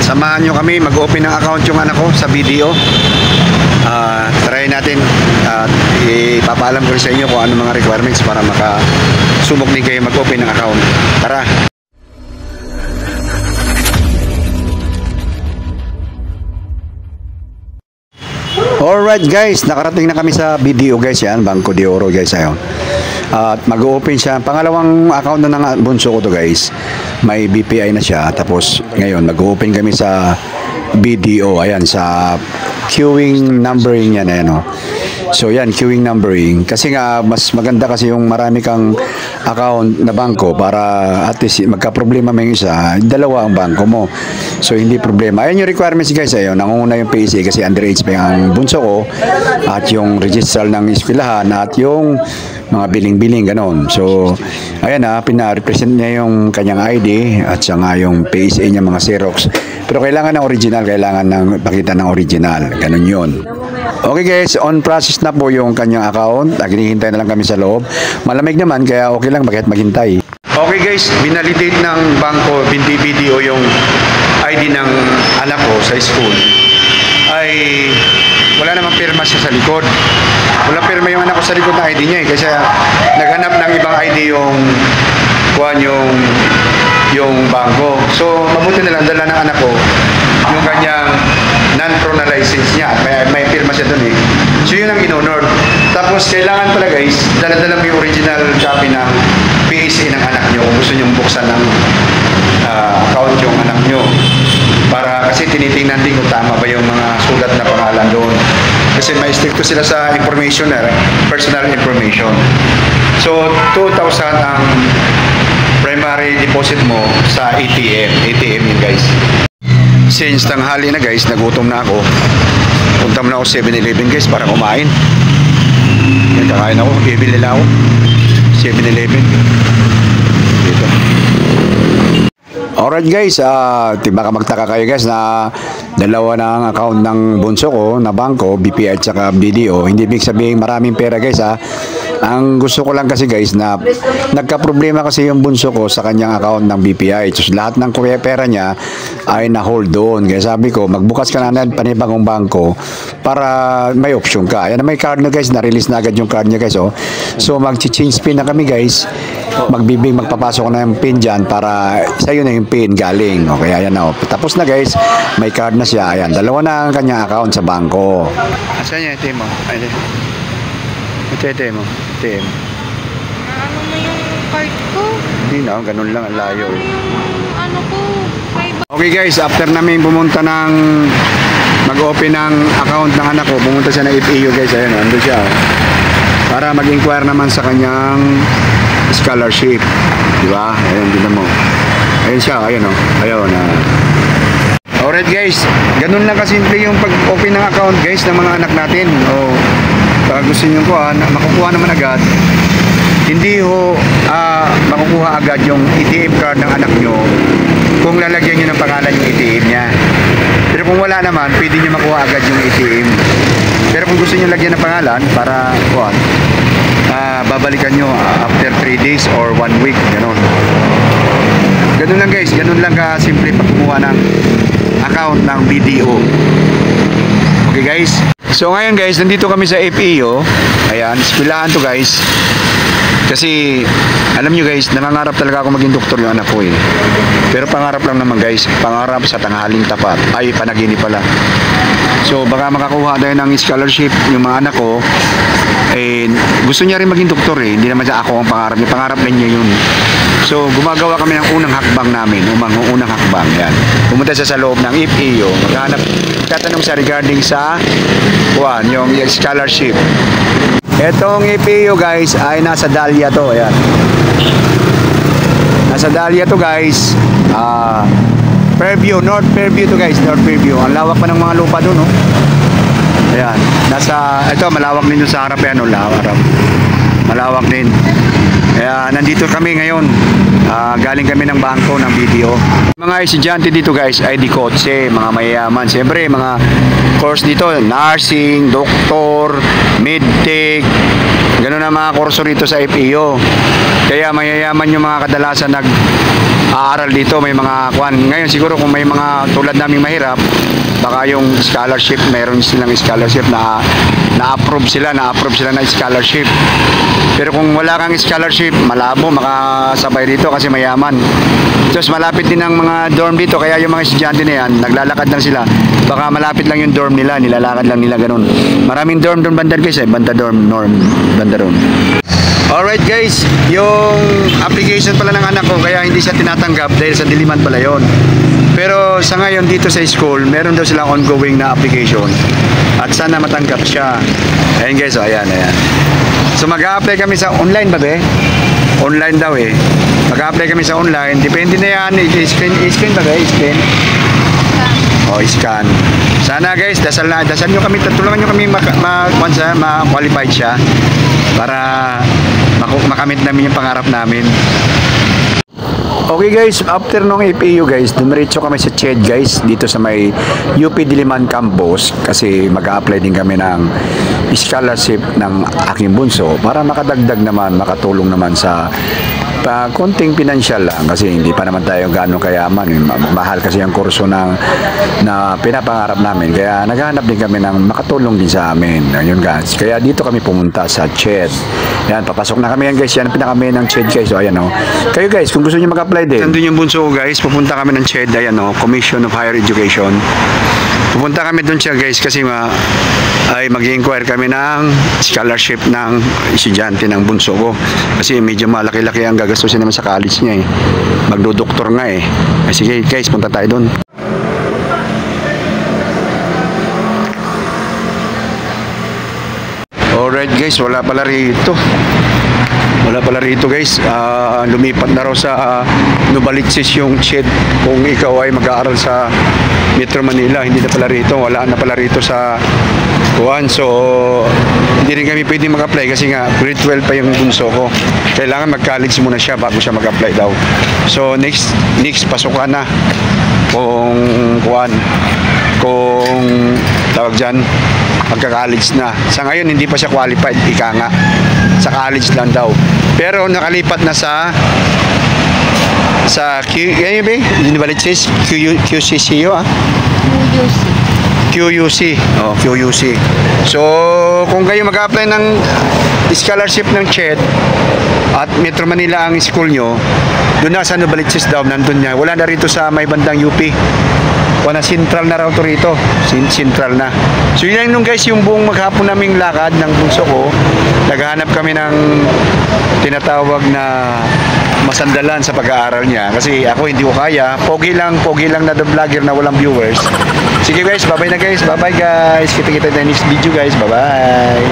Samahan nyo kami, mag-open ng account yung anak ko sa BDO. Try natin at ipapaalam ko rin sa inyo kung ano mga requirements para makasubok din kayo mag-open ng account. Tara! Alright guys, nakarating na kami sa BDO guys, yan, Bangko de Oro guys, ayon. At mag-open siya, pangalawang account na ng bunso ko to guys, may BPI na siya, tapos ngayon mag-open kami sa BDO, ayan, sa queuing numbering yan, ayan o. So yan, queuing numbering, kasi nga mas maganda kasi yung marami kang account na bangko para at least magka-problema may isa, dalawa ang bangko mo. So hindi problema. Ayan yung requirements guys, ayun, nangunguna yung PSA kasi underage pa yung bunso ko at yung registrar ng eskwelahan at yung mga biling-biling ganon. So ayan pina-represent niya yung kanyang ID at saka yung PSA niya mga Xerox. Pero kailangan ng original, kailangan ng pakita ng original, ganon yun. Okay guys, on process na po yung kanyang account. Hinihintay na lang kami sa loob. Malamig naman kaya okay lang bakit maghintay. Okay guys, binalidate ng bangko, BDO yung ID ng anak ko sa school. Ay wala namang pirma siya sa likod. Wala pirma yung anak ko sa likod na ID niya kasi naghanap ng ibang ID yung bangko. So mabuti na lang dala ng anak ko yung kanyang non-pro na license niya at may pirma siya doon eh. So yun ang in-honor. Tapos kailangan pala guys, dala-dala mo yung original copy ng PSA ng anak nyo kung gusto nyo buksan ng account yung anak nyo. Para kasi tinitingnan din kung tama ba yung mga sulat na pangalan doon. Kasi may stricto sila sa information personal information. So 2,000 ang primary deposit mo sa ATM yun guys. Since tanghali na guys, nagutom na ako. Punta mo na ako 7-Eleven guys para kumain. Kakain ako, bibili na ako 7-Eleven dito. Alright guys, baka magtaka kayo guys na dalawa na ang account ng bunso ko na bangko, BPI at saka BDO. Hindi ibig sabihin maraming pera guys Ang gusto ko lang kasi guys na nagka-problema kasi yung bunso ko sa kanyang account ng BPI. So lahat ng pera niya ay na-hold doon. Kaya sabi ko, magbukas ka na ng panibagong bangko para may option ka. Ayan, may card na guys, na-release na agad yung card niya guys. So mag-change pin na kami guys. Magpapasok ko na yung pin dyan para sa'yo na yung pin galing. Okay, ayan na. Tapos na guys, may card na siya. Ayan, dalawa na ang kanyang account sa bangko. Asan niya ito mo? Ito mo. ATM. Ano mo yung card ko? Hindi na, ganun lang, ang layo. Ano ko? Okay guys, after namin pumunta ng mag-open ng account ng anak ko, pumunta siya ng FEU guys, ayun, ando siya. Para mag-inquire naman sa kanyang scholarship. Diba? Ayun, dito mo. Ayun siya, ayun ayun. Alright guys, ganun lang kasimple yung pag-open ng account guys ng mga anak natin. Pag gusto nyo makukuha naman agad, hindi makukuha agad yung ATM card ng anak nyo kung lalagyan nyo ng pangalan yung ATM niya. Pero kung wala naman, pwede nyo makuha agad yung ATM. Pero kung gusto nyo lagyan ng pangalan para babalikan nyo after 3 days or 1 week, ganun. Ganun lang guys, ganun lang ka-simple pag kumuha ng account ng BDO. Okay guys, so ngayon guys, nandito kami sa FEU. Ayan, eskwelahan to guys. Kasi alam nyo guys, nangangarap talaga ako maging doktor yung anak ko Pero pangarap lang naman guys, pangarap sa tanghaling tapat. Ay, panaginip pala. So baka makakuha tayo ng scholarship yung mga anak ko. Gusto niya rin maging doktor hindi naman siya ako ang pangarap niya, pangarap din niya yun. So gumagawa kami ng unang hakbang namin, unang hakbang. Yan, pumunta siya sa loob ng FEU, tatanong siya regarding sa yung scholarship. Etong FEU guys ay nasa Dahlia to. Ayan, nasa Dahlia to guys. Fairview, North Fairview to guys, North Fairview. Ang lawak pa ng mga lupa doon Ayan, ito malawak din doon sa harap yan malawak din. Kaya nandito kami ngayon. Galing kami ng bangko ng BDO. Mga estudyante dito guys ay di kotse, mga mayayaman. Siyempre mga course dito, nursing, doktor, medtech, gano'n ang mga kurso rito sa FEU. Kaya mayayaman yung mga kadalasan aaral dito, may mga kwan. Ngayon siguro kung may mga tulad naming mahirap, baka yung scholarship, meron silang scholarship na-approve sila na scholarship. Pero kung wala kang scholarship, malabo makasabay dito kasi mayaman. Tapos malapit din ang mga dorm dito, kaya yung mga estudyante na yan, naglalakad lang sila. Baka malapit lang yung dorm nila, nilalakad lang nila ganun. Maraming dorm doon banda guys banda dorm, banda dorm. Alright guys, yung application pala ng anak ko kaya hindi siya tinatanggap dahil sa Diliman pala yon. Pero sa ngayon dito sa school, meron daw silang ongoing na application at sana matanggap siya. Ayan guys, ayan. So mag-a-apply kami sa online ba be? Online daw eh. Mag-a-apply kami sa online, depende na yan, i-scan ba be? I-scan? Scan. Sana guys, dasal nyo kami, tulungan nyo kami ma-qualified siya para makamit namin yung pangarap namin. Okay guys, after nung APU guys, dumiretso kami sa CHED guys, dito sa may UP Diliman campus kasi mag-a-apply din kami ng scholarship ng aking bunso para makadagdag naman, makatulong naman sa konting pinansyal lang kasi hindi pa naman tayo gaano kayaman. Mahal kasi ang kurso na pinapangarap namin. Kaya naghahanap din kami ng makatulong din sa amin. Ayun guys. Kaya dito kami pumunta sa CHED. Yan, papasok na kami yan guys. Yan ang pinaka-main ng CHED guys. So ayan o. Kayo guys, kung gusto niyo mag-apply din. Nandun yung bunso ko guys. Pupunta kami ng CHED. Ayan o. Commission of Higher Education. Pupunta kami doon siya guys kasi ay mag-inquire kami ng scholarship ng estudyante ng bunso ko. Kasi medyo malaki-laki ang gagastusin naman sa college niya eh. Magdodoktor nga eh. Ay, sige guys, punta tayo doon. Alright guys, wala pala rito. Wala pala rito guys. Lumipat na raw sa Novaliches yung CHED. Kung ikaw ay mag-aaral sa Metro Manila, hindi na pala rito. Wala na pala rito sa Juan. So, hindi rin kami pwede mag-apply kasi nga grade 12 pa yung bunso ko. Kailangan mag-college muna siya bago siya mag-apply daw. So, next pasukan na. Kung Juan, kung tawag dyan, magka-college na. Sa ngayon, hindi pa siya qualified. Ika nga. Sa college lang daw. Pero nakalipat na sa Novaliches, QCCU QUC. So, kung kayo mag-apply ng scholarship ng CHED at Metro Manila ang school nyo, doon na sa Novaliches daw, nandun niya. Wala na rito sa may bandang UP. Wala, central na raw to rito. Central na. So, yun lang guys, yung buong maghapon naming lakad ng bunso ko. Naghahanap kami ng tinatawag na masandalan sa pag-aaral niya. Kasi ako hindi ko kaya. Pogi lang na the vlogger na walang viewers. Sige guys, bye-bye na guys. Bye-bye guys. Kita-kita na next video guys. Bye-bye.